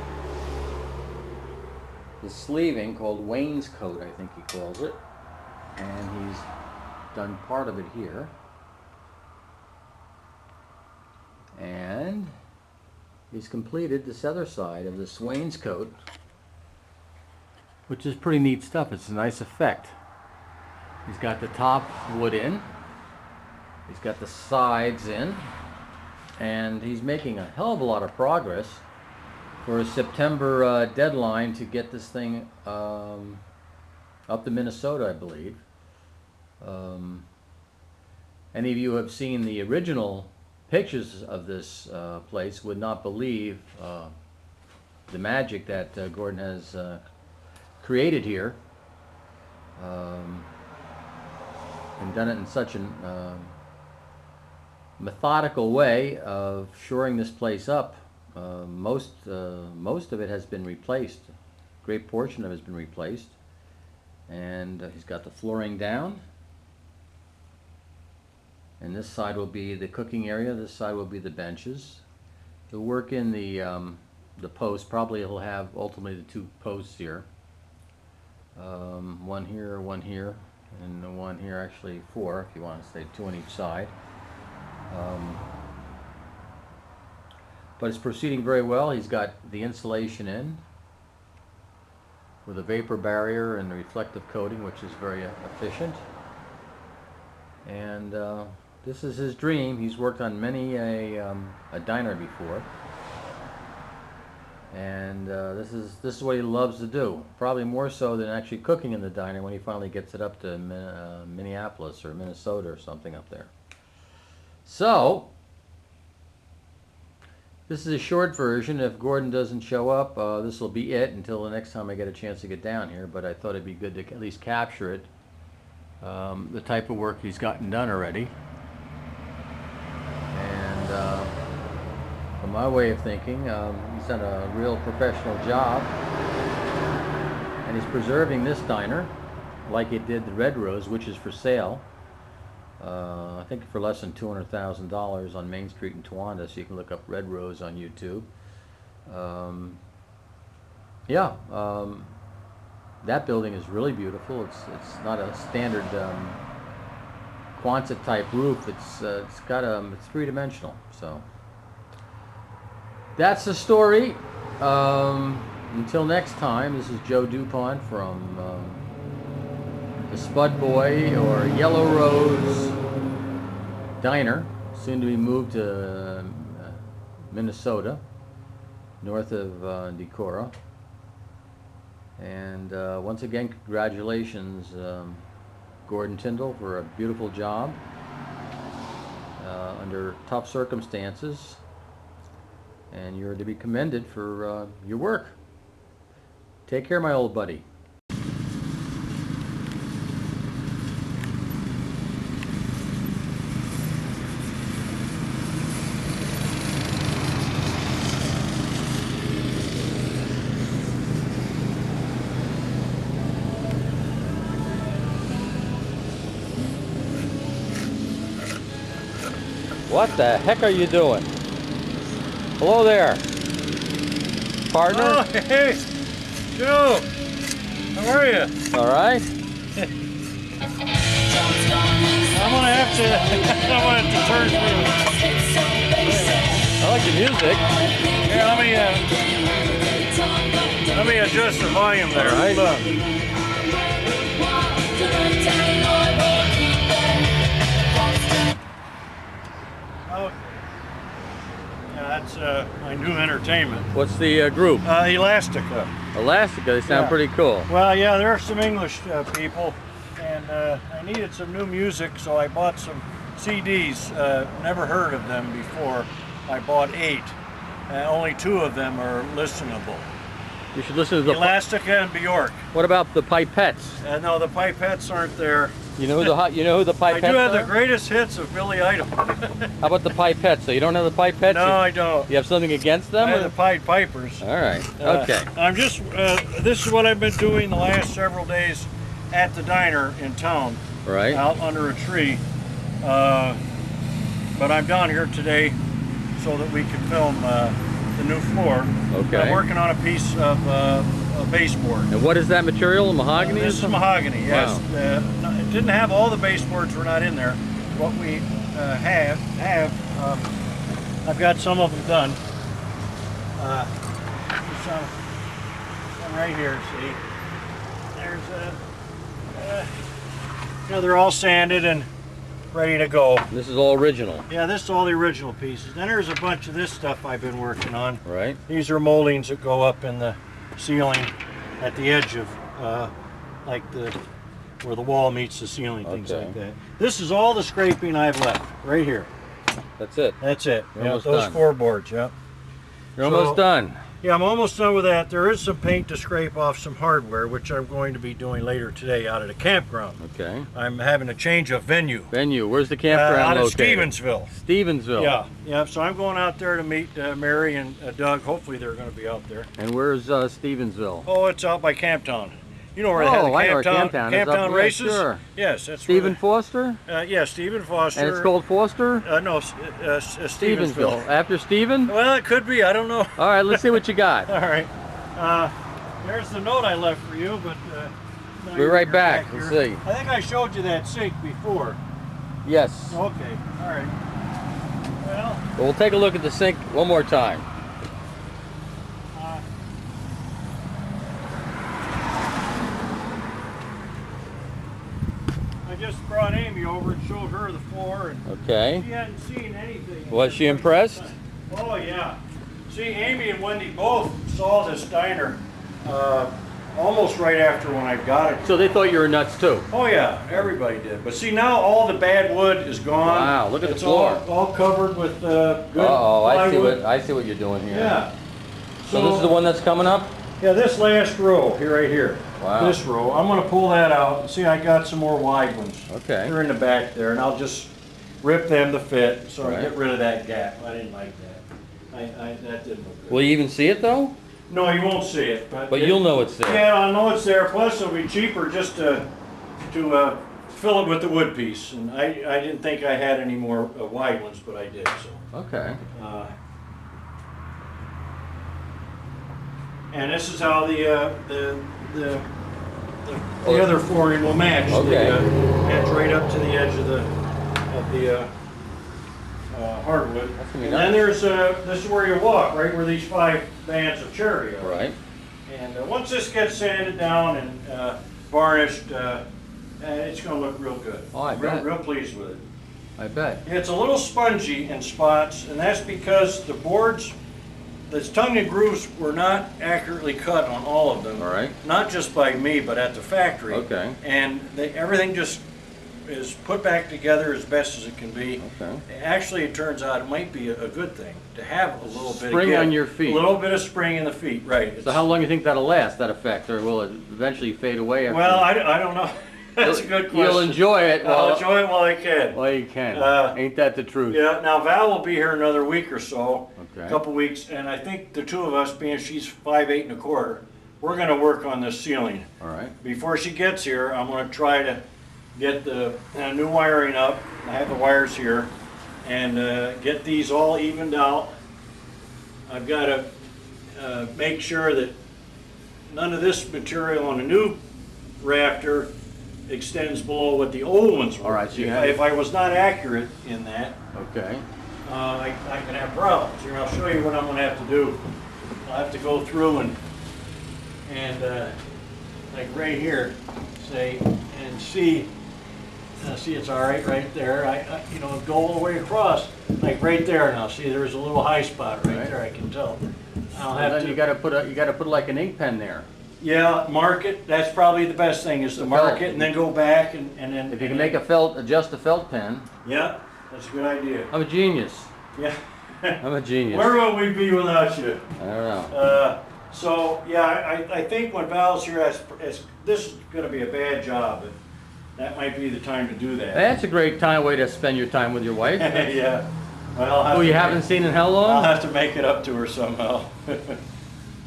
the sleeving called wainscot, I think he calls it, and he's done part of it here. And he's completed this other side of this wainscot, which is pretty neat stuff. It's a nice effect. He's got the top wood in, he's got the sides in, and he's making a hell of a lot of progress for a September deadline to get this thing up to Minnesota, I believe. Any of you who have seen the original pictures of this place would not believe the magic that Gordon has created here, and done it in such a methodical way of shoring this place up. Most of it has been replaced. A great portion of it has been replaced, and he's got the flooring down. And this side will be the cooking area. This side will be the benches. He'll work in the posts. Probably he'll have ultimately the 2 posts here. One here, and the one here, actually 4 if you want to say 2 on each side. But it's proceeding very well. He's got the insulation in with a vapor barrier and the reflective coating, which is very efficient. And this is his dream. He's worked on many a diner before, and this is what he loves to do. Probably more so than actually cooking in the diner when he finally gets it up to Minneapolis or Minnesota or something up there. So this is a short version. If Gordon doesn't show up, this will be it until the next time I get a chance to get down here. But I thought it'd be good to at least capture it. The type of work he's gotten done already, and from my way of thinking, he's done a real professional job, and he's preserving this diner like it did the Red Rose, which is for sale. I think for less than $200,000 on Main Street in Towanda, so you can look up Red Rose on YouTube. That building is really beautiful. It's not a standard Quonset type roof. It's three-dimensional. So that's the story. Until next time, this is Joe DuPont from the Spud Boy or Yellow Rose Diner, soon to be moved to Minnesota, north of Decorah. And once again, congratulations, Gordon Tyndall, for a beautiful job under tough circumstances. And you're to be commended for your work. Take care, my old buddy. What the heck are you doing? Hello there, partner.
Oh, hey, Joe. How are you?
All right.
I'm gonna have to turn through.
I like the music.
Here, let me adjust the volume there.
All right.
Hold on. Okay. Yeah, that's my new entertainment.
What's the group?
Elastica.
Elastica. They sound
Yeah.
pretty cool.
Well, yeah, there are some English people, and I needed some new music, so I bought some CDs. Never heard of them before. I bought 8, and only 2 of them are listenable.
You should listen to the.
Elastica and Bjork.
What about the Pipettes?
No, the Pipettes aren't there.
You know who the Pipettes
I do have
are?
the greatest hits of Billy Idol.
How about the Pipettes? So you don't have the Pipettes?
No, I don't.
You have something against them?
I have
or-
the Pied Pipers.
All right. Okay.
I'm just, this is what I've been doing the last several days at the diner in town,
Right.
out under a tree. But I'm down here today so that we can film the new floor.
Okay.
I'm working on a piece of baseboard.
And what is that material? Mahogany? or
This is
something?
mahogany, yes.
Wow.
It didn't have all the baseboards were not in there. What we have, I've got some of them done. Some right here, see? There's they're all sanded and ready to go.
This is all original,
Yeah, this is all the original pieces. Then there's a bunch of this stuff I've been working on.
right?
These are moldings that go up in the ceiling at the edge of, like where the wall meets the ceiling, things
Okay.
like that. This is all the scraping I've left, right here.
That's it.
That's it.
You're
Yeah,
almost
those
done.
4 boards, yeah.
You're almost done.
Yeah, I'm almost done with that. There is some paint to scrape off some hardware, which I'm going to be doing later today out at a campground.
Okay.
I'm having a change of venue.
Venue. Where's the campground
Out
located?
at Stevensville.
Stevensville.
Yeah, yeah. So I'm going out there to meet Mary and Doug. Hopefully they're going to be out there.
And where's Stevensville?
Oh, it's out by Camptown. You know where they
Oh,
have
I know where
the
Camptown is, up
Camptown
there,
races?
sure.
Yes, that's
Stephen
where
Foster?
yeah, Stephen Foster.
And it's called Foster?
no, Stevensville.
After Stephen?
Well, it could be. I don't know.
All right, let's see what you got.
All right. There's the note I left for you, but now
We're
you're
right back.
here.
Let's see.
I think I showed you that sink before.
Yes.
Okay. All right. Well,
Well, we'll take a look at the sink one more time.
I just brought Amy over and showed her the floor, and
Okay.
she hadn't seen anything.
Was she impressed?
Oh yeah. See, Amy and Wendy both saw this diner almost right after when I got it.
So they thought you were nuts too.
Oh yeah, everybody did. But see, now all the bad wood is gone.
Wow, look at the
it's
floor.
all covered with good
Oh,
plywood.
I see what you're doing here.
Yeah.
So this is the one that's coming up?
Yeah, this last row here, right here.
Wow.
This row. I'm going to pull that out. See, I got some more wide ones.
Okay.
They're in the back there, and I'll just rip them to fit, so I
Right.
get rid of that gap. I didn't like that. That didn't look good.
Will you even see it though?
No, you won't see it,
But you'll know it's there.
Yeah, I know it's there. Plus, it'll be cheaper just to fill it with the wood piece. And I didn't think I had any more wide ones, but I did. So.
Okay.
And this is how the other flooring will match.
Okay.
Match right up to the edge of the hardwood.
That's gonna be
And
nice.
then there's this is where you walk, right where these 5 bands of cherry are.
Right.
And once this gets sanded down and varnished, it's going to look real good.
Oh, I
I'm
bet.
real pleased with it.
I bet.
It's a little spongy in spots, and that's because the boards, the tongue and grooves were not accurately cut on all of them.
All right.
Not just by me, but at the factory.
Okay.
And everything just is put back together as best as it can be.
Okay.
Actually, it turns out it might be a good thing to have a little bit
Spring
of
on your feet.
A little bit of spring in the feet, right.
So how long do you think that'll last, that effect? Or will it eventually fade away? After
Well, I don't know. That's a good question.
You'll enjoy it
I'll enjoy it while I can.
while you can.
Uh,
Ain't that the truth?
Yeah, now Val will be here another week or so,
Okay.
a couple weeks, and I think the two of us, being she's 5'8" and a quarter, we're gonna work on this ceiling.
All right.
Before she gets here, I'm gonna try to get the new wiring up. I have the wires here, and get these all evened out. I've gotta make sure that none of this material on the new rafter extends below what the old ones were.
All right, so you
If
have-
I- if I was not accurate in that,
Okay.
I can have problems. Here, I'll show you what I'm gonna have to do. I'll have to go through and like right here, say, and see it's all right there. I go all the way across, like right there now. See, there's a little high spot right
Right.
there, I can tell. I'll
And
have
then
to.
you gotta put like an ink pen there.
Yeah, mark it. That's probably the best thing is to
The
mark
felt.
it and then go back and then.
If you can adjust a felt pen,
Yeah, that's a good idea.
I'm a genius.
Yeah.
I'm a genius.
Where would we be without you?
I don't know.
So, yeah, I think when Val's here, this is gonna be a bad job, but that might be the time to do that.
That's a great way to spend your time with your wife.
Yeah. Well, I'll have
Who you
to
haven't seen in how
I'll
long?
have to make it up to her somehow.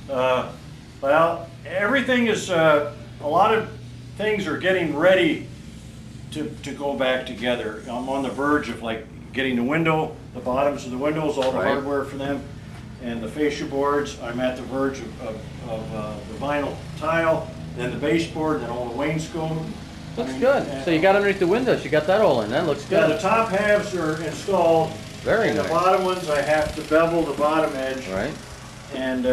Well, everything is, a lot of things are getting ready to go back together. I'm on the verge of like getting the bottoms of the windows, all the
Right.
hardware for them. and the fascia boards. I'm at the verge of the vinyl tile, then the baseboard, then all the wainscoting.
Looks good. So you got underneath the windows, you got that all in. That looks
Yeah, the
good.
top halves are installed.
Very
and
nice.
the bottom ones, I have to bevel the bottom edge.
Right.
And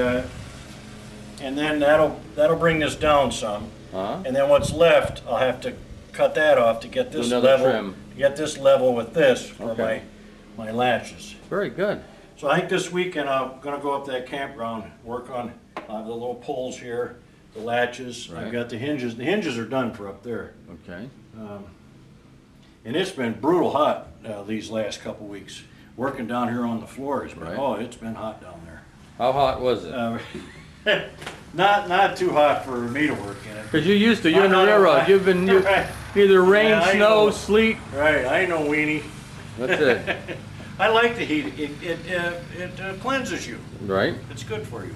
then that'll bring this down some.
Uh-huh.
And then what's left, I'll have to cut that off to get this
another
level.
trim.
To get this level with this for
Okay.
my latches.
Very good.
So I think this weekend I'm gonna go up to that campground, work on the little poles here, the latches.
Right.
I've got the hinges. The hinges are done for up there.
Okay.
And it's been brutal hot these last couple weeks. Working down here on the floors, but
Right.
oh, it's been hot down there.
How hot was it?
Not too hot for me to work in it.
Because you're used to, you're in the
I know,
railroad.
I-
You've been
Right.
either rain,
Yeah, I
snow,
know.
sleet.
Right, I know weenie.
That's it.
I like the heat. It cleanses you.
Right.
It's good for you.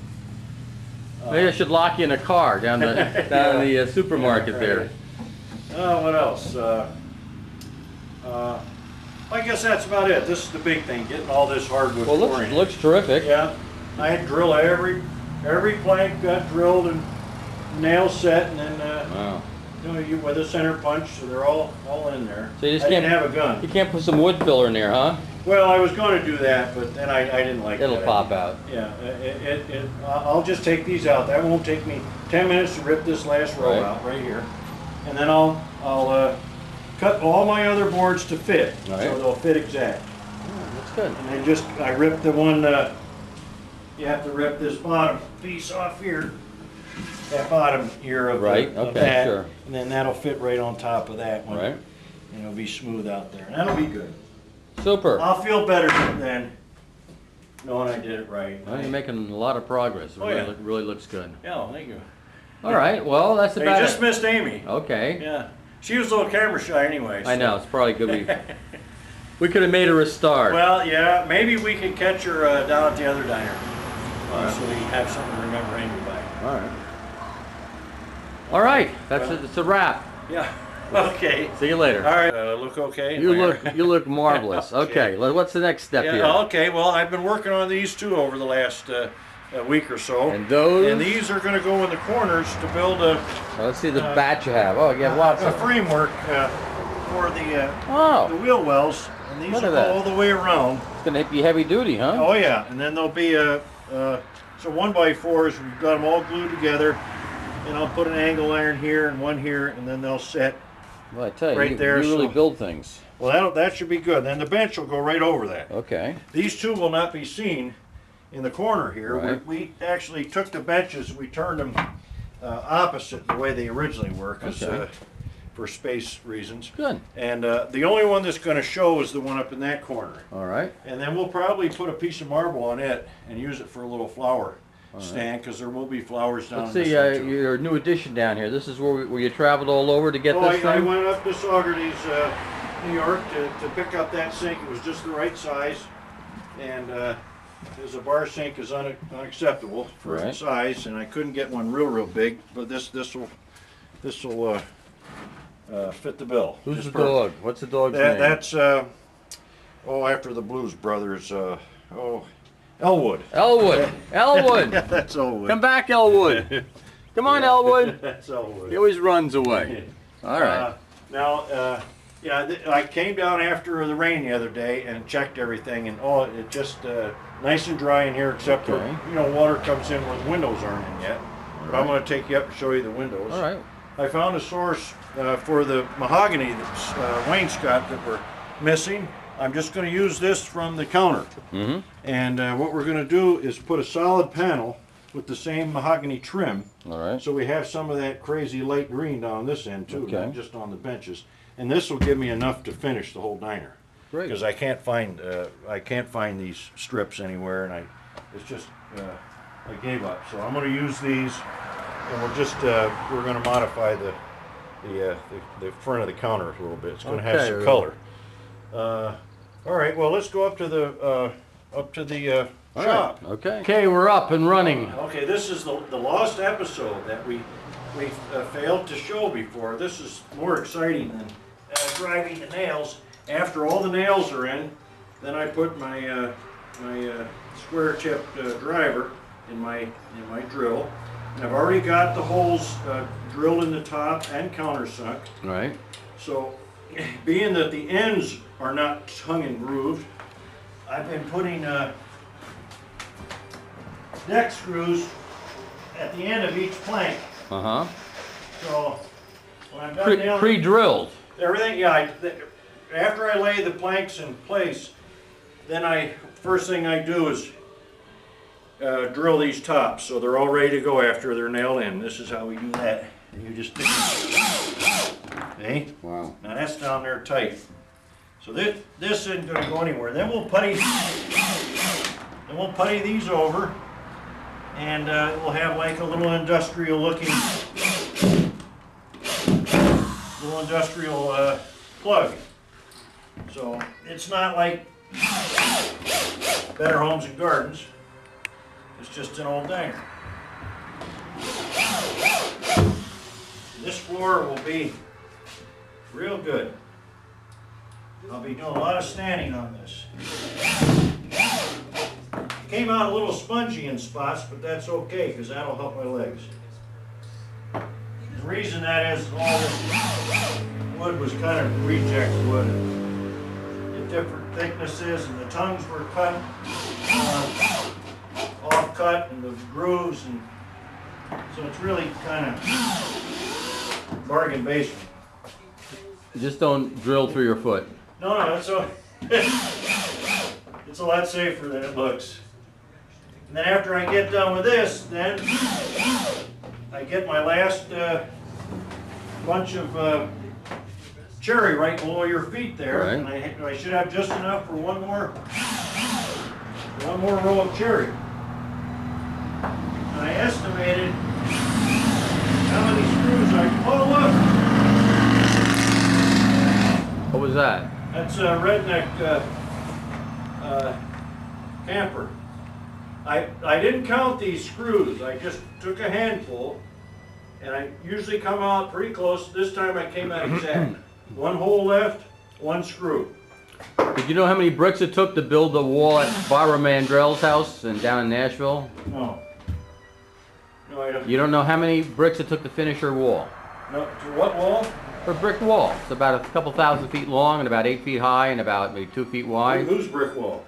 Maybe I should lock you in a car down the supermarket
right.
there.
What else? I guess that's about it. This is the big thing, getting all this hardwood
Well,
flooring.
looks terrific.
Yeah, I had to drill every plank got drilled and nails set, and then
Wow.
you with a center punch, so they're all in there.
So you just
I didn't
can't-
have a gun.
You can't put some wood filler in there, huh?
Well, I was going to do that, but then I didn't like
It'll
that.
pop out.
Yeah, I'll just take these out. That won't take me 10 minutes to rip this last row
Right.
out right here, and then I'll cut all my other boards to fit,
Right.
so they'll fit exact.
That's good.
And then I ripped the one. You have to rip this bottom piece off here, that bottom ear of,
Right,
of
okay,
that,
sure.
and then that'll fit right on top of that one.
Right.
And it'll be smooth out there, and that'll be good.
Super.
I'll feel better then, knowing I did it right.
Well, you're making a lot of progress. It
Oh,
really,
yeah.
really looks good.
Yeah, thank you.
All right. Well, that's
Hey,
about
just
it.
missed Amy.
Okay.
Yeah, she was a little camera shy anyway.
I
so-
know. It's probably good. We could have made her a star.
Well, yeah, maybe we could catch her down at the other diner, so we have something to remember Amy by.
All right. All right. That's it. It's a wrap.
Yeah. Okay.
See you later.
All right. Look okay.
You look marvelous. Okay. What's the next step
Yeah.
here?
Okay. Well, I've been working on these too over the last week or so.
And those?
And these are going to go in the corners to build a
Let's see the batch you have. Oh, you have lots
a
of them.
framework for the
Oh,
wheel wells, and these
Look
will
at
go
that.
all the way around.
it's gonna be heavy duty, huh?
Oh yeah, and then there'll be so 1x4s. We've got them all glued together, and I'll put an angle iron here and one here, and then they'll set.
Well, I tell you,
right
you
there,
really
so-
build things.
Well, that should be good. Then the bench will go right over that.
Okay.
These two will not be seen in the corner here.
Right.
We actually took the benches, we turned them opposite the way they originally were, 'cause,
Okay.
for space reasons.
Good.
And the only one that's going to show is the one up in that corner.
All right.
And then we'll probably put a piece of marble on it and use it for a little flower stand, because there will be flowers down
Let's
in
see
this one, too.
your new addition down here. This is where you traveled all over to get
Oh,
this
I
thing?
went up to Saugerties, New York to pick up that sink. It was just the right size. And as a bar sink is unacceptable for
Right.
its size, and I couldn't get one real big, but this will fit the bill.
Who's
Just
the
perfect.
dog? What's the dog's
That,
name?
that's after the Blues Brothers. Elwood.
Elwood. Elwood.
Yeah, that's Elwood.
Come back, Elwood. Come on, Elwood.
That's Elwood.
He always runs away. All right.
I came down after the rain the other day and checked everything, and it just nice and dry in here, except
Okay.
for water comes in where the windows aren't in yet. But I'm going to take you up and show you the windows.
All right.
I found a source for the mahogany wainscot that we're missing. I'm just going to use this from the counter.
Mm-hmm.
And what we're going to do is put a solid panel with the same mahogany trim.
All right.
So we have some of that crazy light green down this end too,
Okay.
not just on the benches. And this will give me enough to finish the whole diner.
Great.
Because I can't find these strips anywhere, and I gave up. So I'm going to use these, and we're going to modify the front of the counter a little bit. It's going to have
Okay.
some color. All right. Well, let's go up to the
All
shop.
right. Okay. Okay, we're up and running.
Okay, this is the lost episode that we failed to show before. This is more exciting than driving the nails. After all the nails are in, then I put my square tipped driver in my drill. And I've already got the holes drilled in the top and countersunk.
Right.
So, being that the ends are not hung and grooved, I've been putting deck screws at the end of each plank.
Uh-huh.
So, when I'm done nailing
Pre-drilled.
everything, yeah, after I lay the planks in place, then first thing I do is drill these tops so they're all ready to go after they're nailed in. This is how we do that. You just stick them. Okay?
Wow.
Now that's down there tight. So this isn't going to go anywhere. Then we'll putty these over, and we'll have like a little industrial looking plug. So it's not like Better Homes and Gardens. It's just an old dinger. This floor will be real good. I'll be doing a lot of standing on this. Came out a little spongy in spots, but that's okay because that'll help my legs. The reason that is all this wood was kind of reject wood at different thicknesses, and the tongues were cut, off cut, and the grooves, and so it's really kind of bargain basement.
Just don't drill through your foot.
No, it's a lot safer than it looks. And then after I get done with this, then I get my last bunch of cherry right below your feet there,
Right.
and I should have just enough for one more row of cherry. And I estimated how many screws
What was that?
That's a redneck camper. I didn't count these screws. I just took a handful, and I usually come out pretty close. This time I came out exact. One hole left, one screw.
Did you know how many bricks it took to build the wall at Barbara Mandrell's house down in Nashville?
No. No, I don't.
You don't know how many bricks it took to finish her wall?
No, to what wall?
Her brick wall. It's about a couple thousand feet long and about 8 feet high and about maybe 2 feet wide.
Whose brick wall?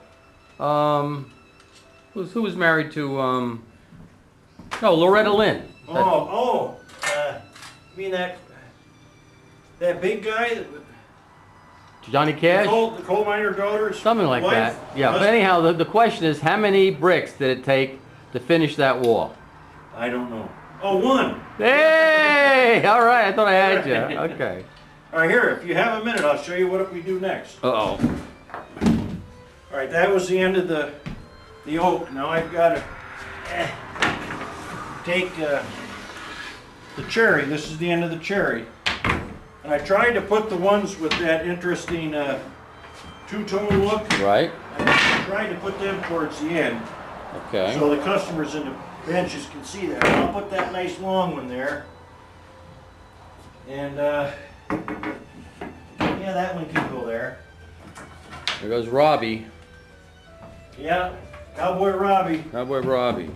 Who was married to, Loretta Lynn.
You mean that big guy?
Johnny Cash?
The coal miner daughter's
Something like
wife?
that. Yeah, but anyhow, the question is, how many bricks did it take to finish that wall?
I don't know. Oh, one.
Hey! All right, I thought I had you. Okay.
All right, here, if you have a minute, I'll show you what we do next.
Uh-oh.
All right, that was the end of the oak. Now I've got to take the cherry. This is the end of the cherry. And I tried to put the ones with that interesting two-tone look.
Right.
I tried to put them towards the end.
Okay.
So the customers in the benches can see that. I'll put that nice long one there. And yeah, that one can go there.
There goes Robbie.
Yeah, Cowboy Robbie.
Cowboy Robbie.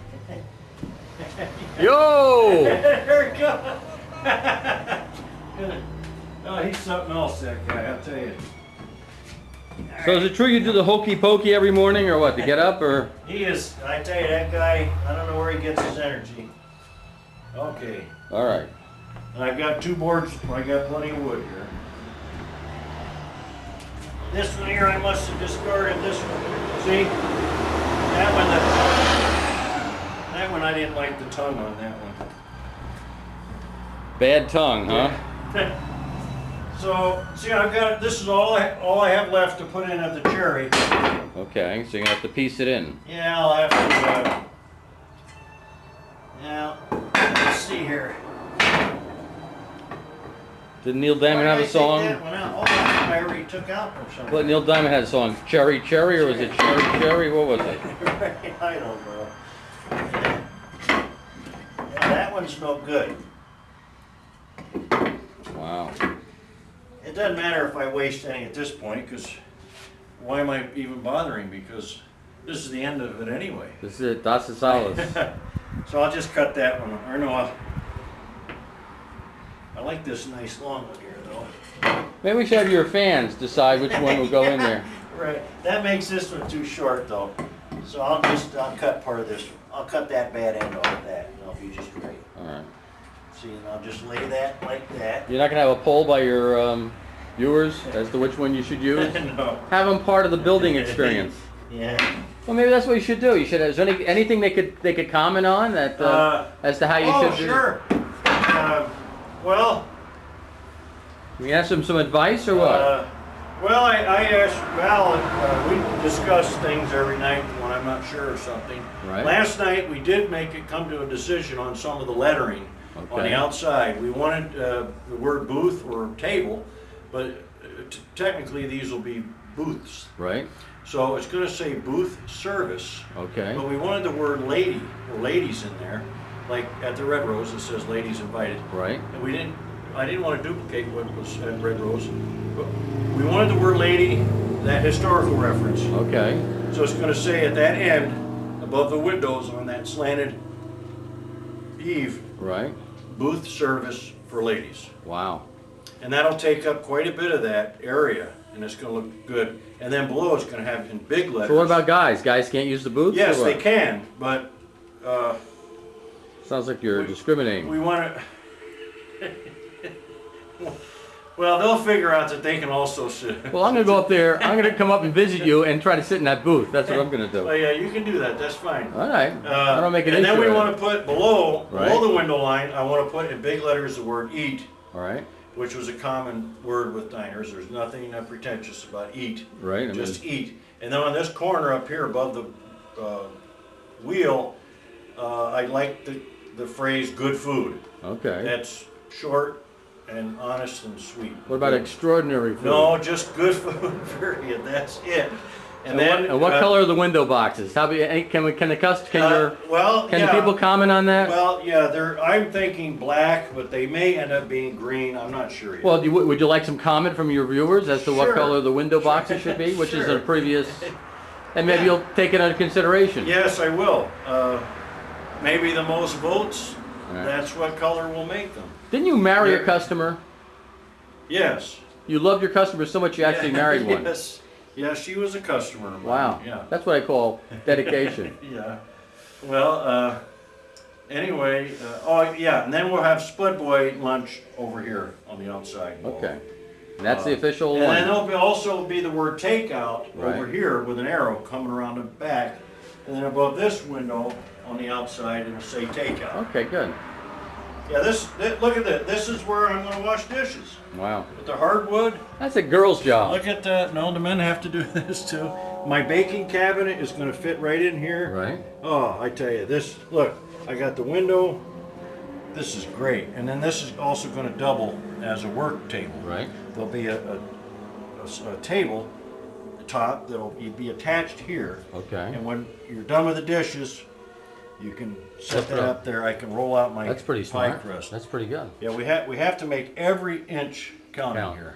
Yo!
There it goes. Oh, he's something else, that guy, I'll tell you.
So is it true you do the hokey pokey every morning or what, to get up or?
He is, I tell you, that guy, I don't know where he gets his energy. Okay,
All right.
and I've got two boards, I got plenty of wood here. This one here, I must have discarded this one. See? That one I didn't like the tongue on that one.
Bad tongue, huh?
So, see, I've got, this is all I have left to put in at the cherry.
Okay, so you're gonna have to piece it in.
Yeah, I'll have to, now, let's see here.
Did Neil Diamond have a
Why did I take
song?
that one out? Oh, I already took out or something.
What, Neil Diamond had a song, Cherry Cherry, or was it Cherry Cherry? What was it?
I don't know. Yeah, that one's no good.
Wow.
It doesn't matter if I waste any at this point, because why am I even bothering? Because This is the end of it anyway.
This is it. Das ist alles.
So I'll just cut that one. Or no, I like this nice long one here though.
Maybe we should have your fans decide which one will go in there.
Right. That makes this one too short though. So I'll cut part of this. I'll cut that bad end off of that, and it'll be just great.
All right.
See, and I'll just lay that like that.
You're not gonna have a poll by your viewers as to which one you should use.
No.
Have them part of the building experience.
Yeah.
Well, maybe that's what you should do. You should. Is there anything they could comment on that as to how you should do?
Sure. Well.
Can you ask them some advice or what?
Well, I asked Val, we discuss things every night when I'm not sure of something.
Right.
Last night, we did make it come to a decision on some of the lettering on
Okay.
the outside. We wanted the word booth or table, but technically these will be booths.
Right.
So it's going to say booth service,
Okay.
but we wanted the word lady or ladies in there, like at the Red Rose it says ladies invited.
Right.
And I didn't want to duplicate what was at Red Rose, but we wanted the word lady, that historical reference.
Okay.
So it's going to say at that end, above the windows on that slanted eave,
Right.
booth service for ladies.
Wow.
And that'll take up quite a bit of that area, and it's going to look good. And then below it's going to have in big letters.
So what about guys? Guys can't use the booths?
Yes,
or
they
what?
can, but
Sounds like you're discriminating.
we want to. Well, they'll figure out that they can also sit.
Well, I'm gonna go up there. I'm gonna come up and visit you and try to sit in that booth. That's what I'm gonna do.
Well, yeah, you can do that. That's fine.
All right. I don't make an
And
issue.
then we
of
want
it.
to put below
Right.
the window line. I want to put in big letters the word "eat,"
All right.
which was a common word with diners. There's nothing pretentious about eat.
Right. I
Just
mean,
eat. And then on this corner up here above the wheel, I like the phrase "good food."
okay.
That's short and honest and sweet.
What about extraordinary food?
No, just good food. Period. That's it.
And what color are the window boxes? How can the people comment on that?
Well, yeah, I'm thinking black, but they may end up being green. I'm not sure yet.
Well, would you like some comment from your viewers as to what
Sure.
color the window boxes should be, which is
Sure.
a previous, and maybe you'll take it under consideration.
Yes, I will. Maybe the most votes.
Right.
That's what color will make them.
Didn't you marry a
Yeah.
customer?
Yes.
You loved your customer so much you actually married one.
Yes. Yeah, she was a customer of mine.
Wow.
Yeah.
That's what I call dedication.
Yeah. Well, anyway, and then we'll have Spud Boy lunch over here on the outside.
Okay. And that's the official
And then
one.
there'll also be the word takeout over
Right.
here with an arrow coming around the back. And then above this window on the outside, it'll say takeout.
Okay, good.
Yeah, look at this. This is where I'm going to wash dishes.
Wow.
With the hardwood.
That's a girl's job.
Look at that. No, the men have to do this too. My baking cabinet is going to fit right in here.
Right.
Oh, I tell you, look, I got the window. This is great. And then this is also going to double as a work table.
Right.
There'll be a table top that'll be attached here.
Okay.
And when you're done with the dishes, you can set
Flip it
that
up.
up there. I can roll out my
That's pretty
pie
smart.
crust.
That's pretty good.
Yeah, we have to make every inch count
Count.
here.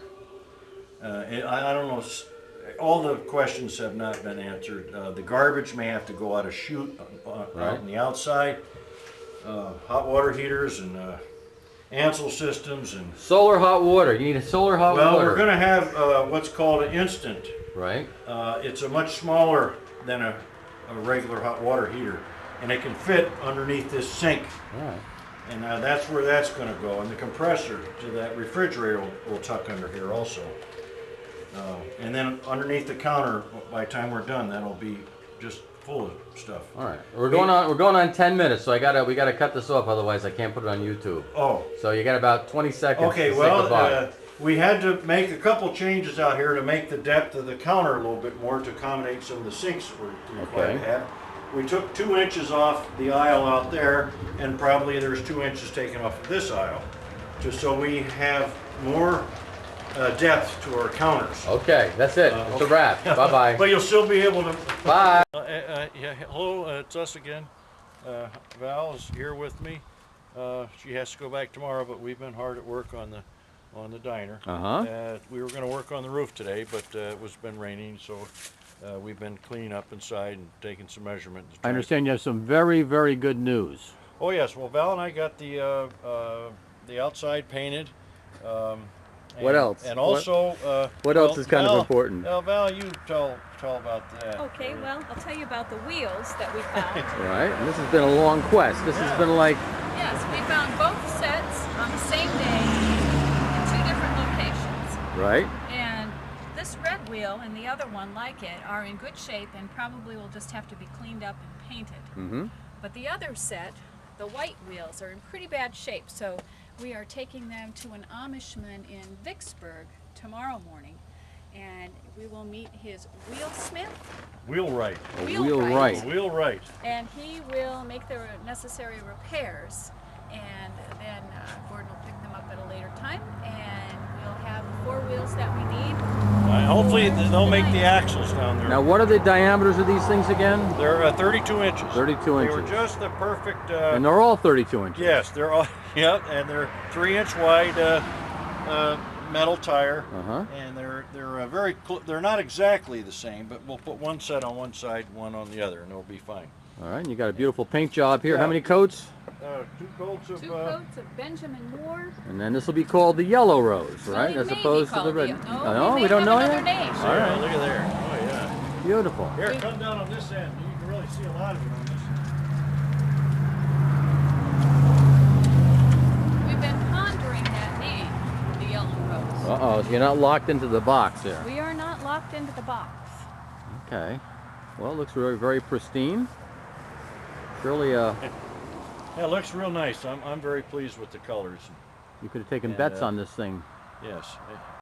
I don't know. All the questions have not been answered. The garbage may have to go out of chute out
Right.
on the outside. Hot water heaters and Ansel systems and.
Solar hot water. You need a solar hot
Well,
water.
we're going to have what's called an instant.
Right.
It's a much smaller than a regular hot water heater, and it can fit underneath this sink.
All right.
And that's where that's going to go. And the compressor to that refrigerator will tuck under here also. And then underneath the counter, by the time we're done, that'll be just full of stuff.
All right. We're going on 10 minutes, so we gotta cut this off, otherwise I can't put it on YouTube.
Oh,
So you got about 20 seconds
okay.
to say goodbye.
Well, we had to make a couple changes out here to make the depth of the counter a little bit more to accommodate some of the sinks we're required to have. We took 2 inches off the aisle out there, and probably there's 2 inches taken off of this aisle, just so we have more depth to our counters.
Okay, that's it. It's a wrap. Bye-bye.
But you'll still be able to.
Bye.
Yeah, hello, it's us again. Val is here with me. She has to go back tomorrow, but we've been hard at work on the diner.
Uh-huh.
We were going to work on the roof today, but it was been raining, so we've been cleaning up inside and taking some measurements.
I understand you have some very, very good news.
Oh yes, well Val and I got the outside painted.
What else?
And also,
What else is kind of important?
Well, Val, you tell about that.
Okay, well, I'll tell you about the wheels that we found.
Right, and this has been a long quest. This has been like,
Yes, we found both sets on the same day in 2 different locations.
right?
And this red wheel and the other one like it are in good shape and probably will just have to be cleaned up and painted.
Mm-hmm.
But the other set, the white wheels, are in pretty bad shape, so we are taking them to an Amishman in Vicksburg tomorrow morning, and we will meet his wheelsmith,
Wheelwright.
Wheelwright.
Wheelwright.
and he will make the necessary repairs, and then Gordon will pick them up at a later time, and we'll have the 4 wheels that we need.
Hopefully they'll make the axles down there.
Now, what are the diameters of these things again?
They're 32 inches.
32
They were
inches.
just the perfect.
And they're all 32 inches.
Yes, they're all. Yep, and they're 3-inch wide metal tire,
Uh-huh.
and they're very. They're not exactly the same, but we'll put one set on one side, one on the other, and it'll be fine.
All right, and you got a beautiful paint job here. How
Yeah.
many coats?
2 coats of.
2 coats of Benjamin Moore.
And then this will be called the yellow rose,
Well,
right?
it
As
may be
opposed to the
called
red.
No,
we don't know
another
yet.
name.
All right.
Look at there. Oh yeah.
Beautiful.
Here, come down on this end. You can really see a lot of it on this end.
We've been pondering that name, the Yellow Rose.
Uh-oh, so you're not locked into the box here.
We are not locked into the box.
Okay. Well, it looks very, very pristine. Surely,
Yeah, it looks real nice. I'm very pleased with the colors.
you could have taken
And,
bets on this thing.
Yes.